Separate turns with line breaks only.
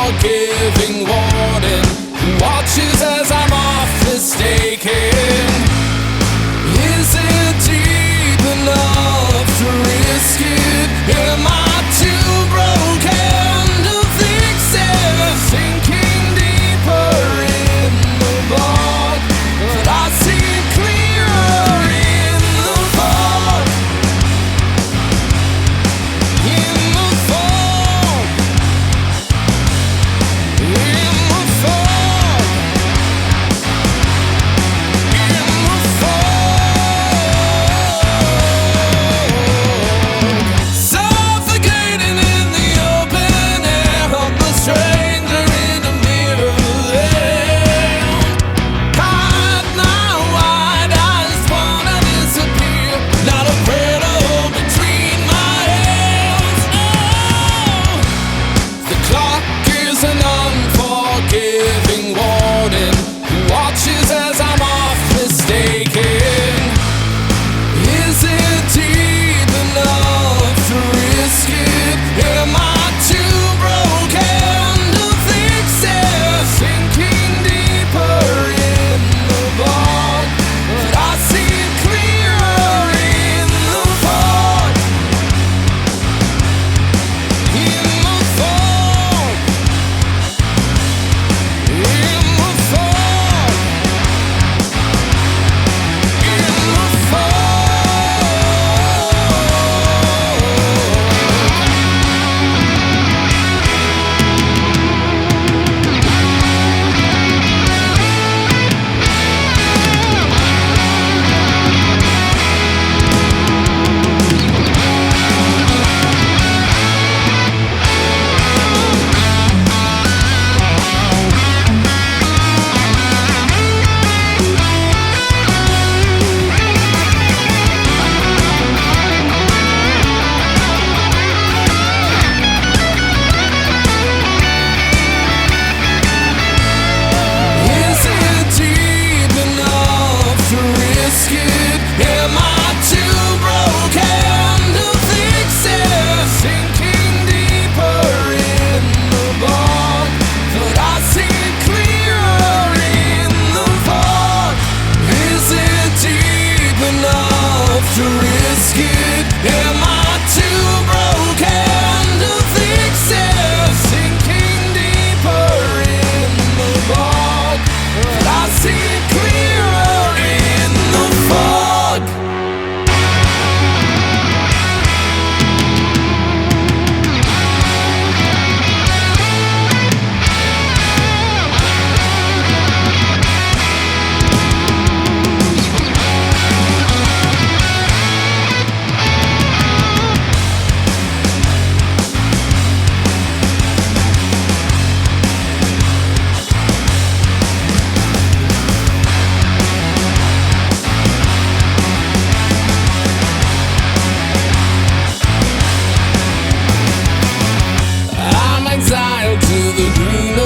unforgiving warden who watches as I'm off mistaken. Is it deep enough to risk it? Am I too broken to fix it? Sinking deeper in the bog, but I see clearer in the fog. In the fog. In the fog. In the fog. Suffocating in the open air, helpless stranger in a mirror there. Hide my wide eyes, wanna disappear. Not a prayer to hold between my hands. Oh, the clock is an unforgiving warden who watches as I'm off mistaken. Is it deep enough to risk it? Am I too broken to fix it? Sinking deeper in the bog, but I see clearer in the fog. In the fog. In the fog. In the fog. Is it deep enough to risk it? Am I too broken to fix it? Sinking deeper in the bog, but I see clearer in the fog. Is it deep enough to risk it? Am I too broken to fix it? Sinking deeper in the bog, but I see clearer in the fog. I'm exiled to the green